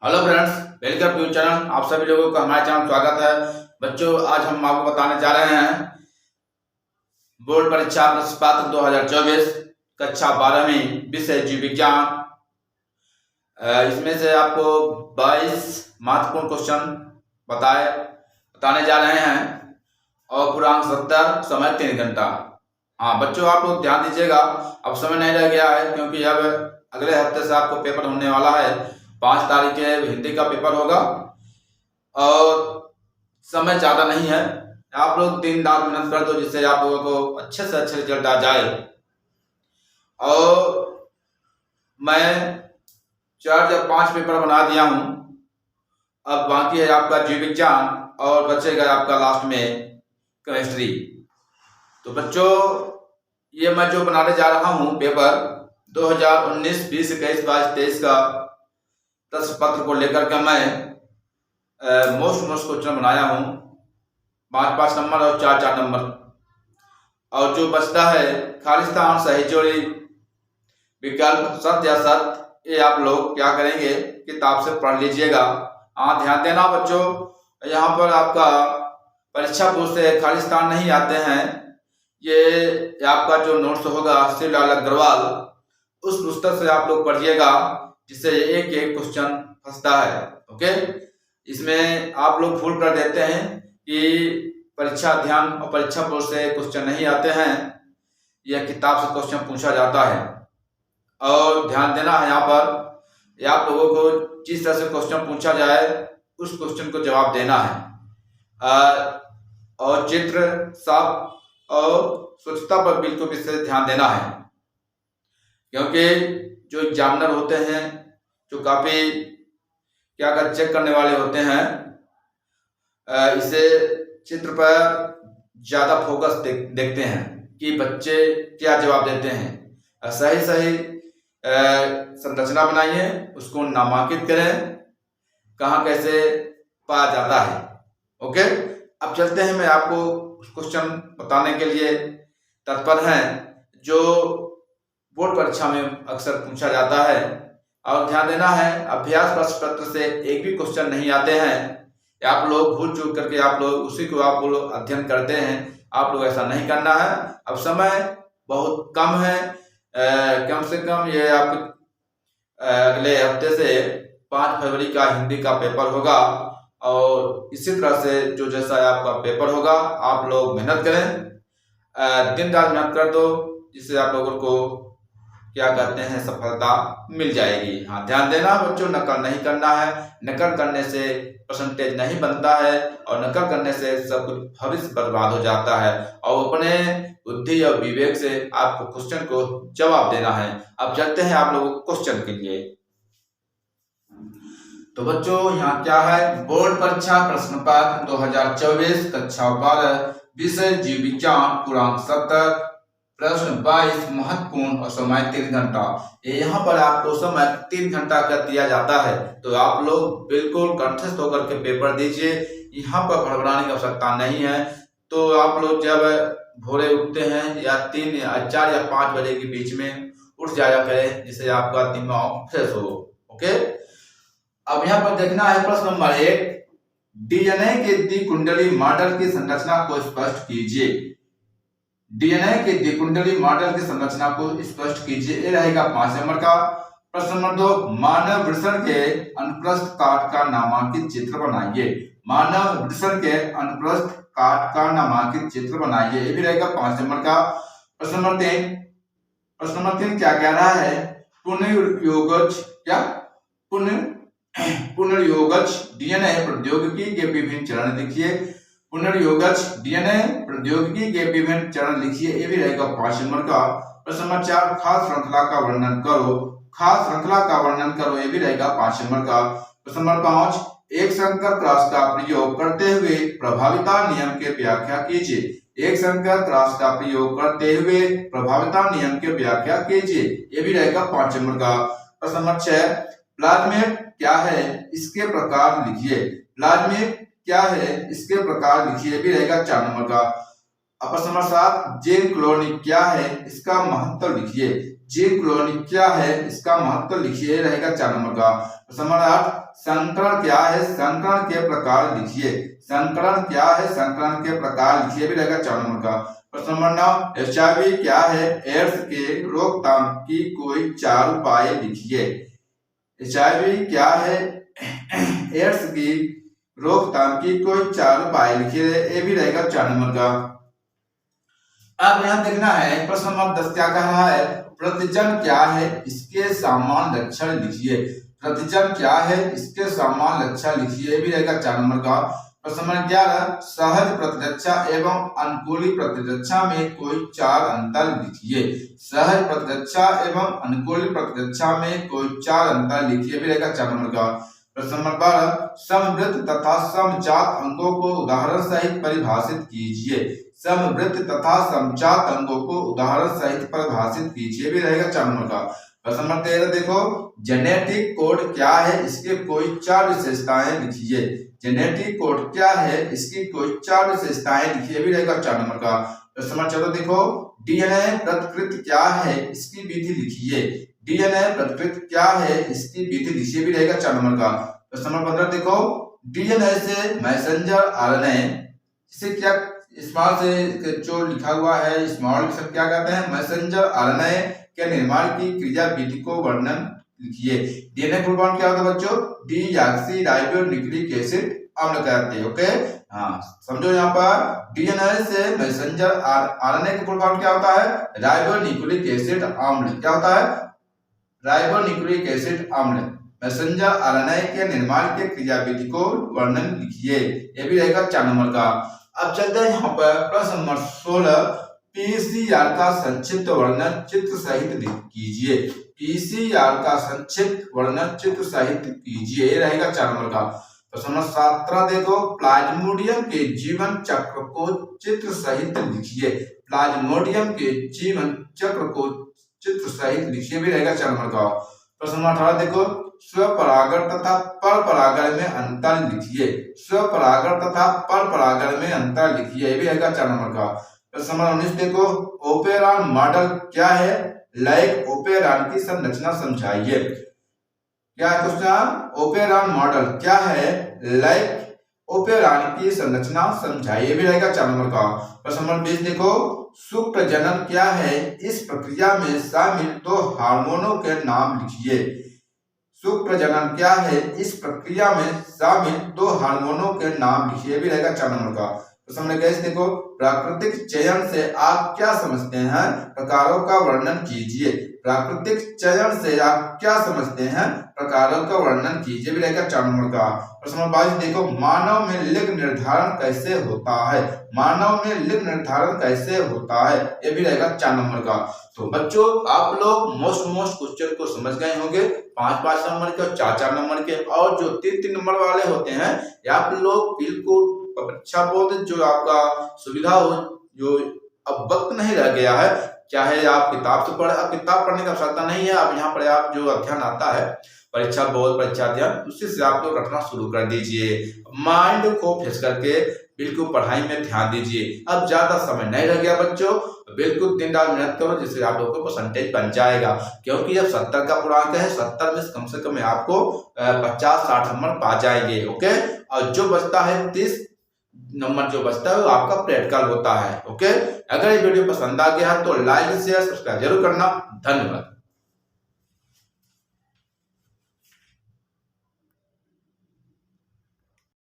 Hello friends, welcome to channel. आप सभी लोगों का हमारे चैनल स्वागत है। बच्चों, आज हम आपको बताने जा रहे हैं बोर्ड परीक्षा प्रश्न पत्र 2024 कक्षा 12वीं विषय जीव विज्ञान। इसमें से आपको 22 महत्वपूर्ण क्वेश्चन बताने जा रहे हैं और पूर्णांक 70, समय 3 घंटा। हाँ बच्चों, आप लोग ध्यान दीजिएगा, अब समय नहीं रह गया है क्योंकि अब अगले हफ्ते से आपको पेपर होने वाला है। 5 तारीख के हिंदी का पेपर होगा और समय ज़्यादा नहीं है। आप लोग दिन रात मेहनत कर दो जिससे आप लोगों को अच्छे से अच्छे रिजल्ट आ जाए। और मैं 4 या 5 पेपर बना दिया हूँ, अब बाकी है आपका जीव विज्ञान और बचेगा आपका लास्ट में केमिस्ट्री। तो बच्चों, ये मैं जो बनाने जा रहा हूँ पेपर 2019, 20, 21, 22, 23 का प्रश्न पत्र को लेकर के मैं मोस्ट क्वेश्चन बनाया हूँ, 5 नंबर और 4 नंबर। और जो बचता है खालिस्तान, सही जोड़ी, विकल्प, सत्य या सत्य, ये आप लोग क्या करेंगे, किताब से पढ़ लीजिएगा। हाँ ध्यान देना बच्चों, यहाँ पर आपका परीक्षा बोर्ड से खालिस्तान नहीं आते हैं। ये आपका जो नोट्स होगा श्रीलाल अग्रवाल, उस पुस्तक से आप लोग पढ़िएगा जिससे एक एक क्वेश्चन फंसता है। ओके, इसमें आप लोग भूल कर देते हैं कि परीक्षा ध्यान और परीक्षा बोर्ड से क्वेश्चन नहीं आते हैं, यह किताब से क्वेश्चन पूछा जाता है। और ध्यान देना है यहाँ पर, आप लोगों को जिस तरह से क्वेश्चन पूछा जाए उस क्वेश्चन को जवाब देना है। और चित्र, साफ और स्वच्छता पर बिल्कुल विशेष ध्यान देना है, क्योंकि जो एग्जामिनर होते हैं, जो काफी क्या कर चेक करने वाले होते हैं, इसे चित्र पर ज्यादा फोकस देखते हैं कि बच्चे क्या जवाब देते हैं। सही संरचना बनाइए, उसको नामांकित करें, कहाँ कैसे पाया जाता है। ओके, अब चलते हैं, मैं आपको क्वेश्चन बताने के लिए तत्पर हैं जो बोर्ड परीक्षा में अक्सर पूछा जाता है। और ध्यान देना है, अभ्यास प्रश्न पत्र से एक भी क्वेश्चन नहीं आते हैं। आप लोग भूल चूक करके आप लोग उसी को आप लोग अध्ययन करते हैं। आप लोग ऐसा नहीं करना है। अब समय बहुत कम है, कम से कम ये आप अगले हफ्ते से 5 फरवरी का हिंदी का पेपर होगा और इसी तरह से जो जैसा आपका पेपर होगा आप लोग मेहनत करें, दिन रात मेहनत कर दो, जिससे आप लोगों को क्या कहते हैं सफलता मिल जाएगी। हाँ ध्यान देना बच्चों, नकल नहीं करना है। नकल करने से परसेंटेज नहीं बनता है और नकल करने से सब कुछ भविष्य बर्बाद हो जाता है। और अपने बुद्धि और विवेक से आपको क्वेश्चन को जवाब देना है। अब चलते हैं आप लोगों को क्वेश्चन के लिए। तो बच्चों, यहाँ क्या है, बोर्ड परीक्षा प्रश्न पत्र 2024 कक्षा 12 विषय जीव विज्ञान, पूर्णांक 70, प्रश्न 22 महत्वपूर्ण और समय 3 घंटा। यहाँ पर आपको समय 3 घंटा का दिया जाता है, तो आप लोग बिल्कुल कंठस्थ होकर के पेपर दीजिए। यहाँ पर भड़बड़ाने की आवश्यकता नहीं है। तो आप लोग जब भोरे उठते हैं या 3 या 4 या 5 बजे के बीच में उठ जाया करें, जिससे आपका दिमाग फ्रेश हो। ओके, अब यहाँ पर देखना है प्रश्न नंबर 1, डीएनए के द्विकुंडली मॉडल की संरचना को स्पष्ट कीजिए। डीएनए के द्विकुंडली मॉडल की संरचना को स्पष्ट कीजिए, ये रहेगा 5 नंबर का। प्रश्न नंबर 2, मानव वृषण के अनुप्रस्थ काट का नामांकित चित्र बनाइए। मानव वृषण के अनुप्रस्थ काट का नामांकित चित्र बनाइए, ये भी रहेगा 5 नंबर का। प्रश्न नंबर 3 क्या कह रहा है, पुनर्योगज डीएनए प्रौद्योगिकी के विभिन्न चरण लिखिए। पुनर्योगज डीएनए प्रौद्योगिकी के विभिन्न चरण लिखिए, ये भी रहेगा 5 नंबर का। प्रश्न नंबर 4, खास श्रृंखला का वर्णन करो। खास श्रृंखला का वर्णन करो, ये भी रहेगा 5 नंबर का। प्रश्न नंबर 5, एक संकर क्रॉस का प्रयोग करते हुए प्रभाविता नियम के व्याख्या कीजिए। एक संकर क्रॉस का प्रयोग करते हुए प्रभाविता नियम के व्याख्या कीजिए, ये भी रहेगा 5 नंबर का। प्रश्न नंबर 6, प्लाज्मेट क्या है, इसके प्रकार लिखिए। प्लाज्मेट क्या है, इसके प्रकार लिखिए, भी रहेगा 4 नंबर का। प्रश्न नंबर 7, जेन कॉलोनी क्या है, इसका महत्व लिखिए। जीव कॉलोनी क्या है, इसका महत्व लिखिए, रहेगा 4 नंबर का। प्रश्न नंबर 8, संकरण क्या है, संकरण के प्रकार लिखिए। संकरण क्या है, संकरण के प्रकार लिखिए, भी रहेगा 4 नंबर का। प्रश्न नंबर 9, HIV क्या है, एड्स के रोकथाम की कोई 4 उपाय लिखिए। HIV क्या है, एड्स की रोकथाम की कोई 4 उपाय लिखिए, ये भी रहेगा 4 नंबर का। अब यहाँ देखना है प्रश्न नंबर 10 क्या कह रहा है, प्रतिजन क्या है, इसके सामान्य लक्षण लिखिए। प्रतिजन क्या है, इसके सामान्य लक्षण लिखिए, भी रहेगा 4 नंबर का। प्रश्न नंबर 11, सहज प्रतिरक्षा एवं अनुकूली प्रतिरक्षा में कोई 4 अंतर लिखिए। सहज प्रतिरक्षा एवं अनुकूली प्रतिरक्षा में कोई 4 अंतर लिखिए, भी रहेगा 4 नंबर का। प्रश्न नंबर 12, समवृत्त तथा समजात अंगों को उदाहरण सहित परिभाषित कीजिए। समवृत्त तथा समजात अंगों को उदाहरण सहित परिभाषित कीजिए, भी रहेगा 4 नंबर का। प्रश्न नंबर 13 देखो, जेनेटिक कोड क्या है, इसके कोई 4 विशेषताएं लिखिए। जेनेटिक कोड क्या है, इसकी कोई 4 विशेषताएं लिखिए, भी रहेगा 4 नंबर का। प्रश्न नंबर 14 देखो, डीएनए प्रतिकृति क्या है, इसकी विधि लिखिए। डीएनए प्रतिकृति क्या है, इसकी विधि लिखिए, भी रहेगा 4 नंबर का। प्रश्न नंबर 15 देखो, डीएनए से मैसेंजर आरएनए इसे क्या स्मॉल से जो लिखा हुआ है स्मॉल सब क्या कहते हैं, मैसेंजर आरएनए के निर्माण की क्रिया विधि को वर्णन लिखिए। डीएनए फुल फॉर्म क्या होता है बच्चों, डीऑक्सीराइबोन्यूक्लिक एसिड अम्ल कहते हैं। ओके हाँ समझो, यहाँ पर डीएनए से मैसेंजर आरएनए का फुल फॉर्म क्या होता है, राइबोन्यूक्लिक एसिड अम्ल। क्या होता है, राइबोन्यूक्लिक एसिड अम्ल। मैसेंजर आरएनए के निर्माण के क्रिया विधि को वर्णन लिखिए, ये भी रहेगा 4 नंबर का। अब चलते हैं यहाँ पर प्रश्न नंबर 16, पीसीआर का संक्षिप्त वर्णन चित्र सहित कीजिए। पीसीआर का संक्षिप्त वर्णन चित्र सहित कीजिए, ये रहेगा 4 नंबर का। प्रश्न नंबर 17 देखो, प्लाज्मोडियम के जीवन चक्र को चित्र सहित लिखिए। प्लाज्मोडियम के जीवन चक्र को चित्र सहित लिखिए, भी रहेगा 4 नंबर का। प्रश्न नंबर 18 देखो, स्वपरागण तथा परपरागण में अंतर लिखिए। स्वपरागण तथा परपरागण में अंतर लिखिए, ये भी रहेगा 4 नंबर का। प्रश्न नंबर 19 देखो, ओपेरॉन मॉडल क्या है, लाइक ओपेरॉन की संरचना समझाइए। क्या है क्वेश्चन, ओपेरॉन मॉडल क्या है, लाइक ओपेरॉन की संरचना समझाइए, भी रहेगा 4 नंबर का। प्रश्न नंबर 20 देखो, सुप्रजनन क्या है, इस प्रक्रिया में शामिल 2 हार्मोनों के नाम लिखिए। सुप्रजनन क्या है, इस प्रक्रिया में शामिल 2 हार्मोनों के नाम लिखिए, भी रहेगा 4 नंबर का। प्रश्न नंबर 21 देखो, प्राकृतिक चयन से आप क्या समझते हैं, प्रकारों का वर्णन कीजिए। प्राकृतिक चयन से आप क्या समझते हैं, प्रकारों का वर्णन कीजिए, भी रहेगा 4 नंबर का। प्रश्न नंबर 22 देखो, मानव में लिंग निर्धारण कैसे होता है। मानव में लिंग निर्धारण कैसे होता है, ये भी रहेगा 4 नंबर का। तो बच्चों आप लोग मोस्ट क्वेश्चन को समझ गए होंगे, 5-5 नंबर के और 4-4 नंबर के, और जो 3-3 नंबर वाले होते हैं आप लोग बिल्कुल परीक्षा बोर्ड जो आपका सुविधा हो, जो अब वक्त नहीं रह गया है, चाहे आप किताब से पढ़े, अब किताब पढ़ने की आवश्यकता नहीं है। अब यहाँ पर आप जो अध्ययन आता है परीक्षा बोर्ड परीक्षा अध्ययन, उसी से आप लोग रटना शुरू कर दीजिए। माइंड को फ्रेश करके बिल्कुल पढ़ाई में ध्यान दीजिए। अब ज्यादा समय नहीं रह गया बच्चों, बिल्कुल दिन रात मेहनत करो, जिससे आप लोगों को परसेंटेज बन जाएगा। क्योंकि जब 70 का पूर्णांक है, 70 में कम से कम आपको 50-60 नंबर पा जाएंगे। ओके, और जो बचता है 30 नंबर जो बचता है वो आपका प्रैक्टिकल होता है। ओके, अगर ये वीडियो पसंद आ गया तो लाइक शेयर सब्सक्राइब जरूर करना। धन्यवाद।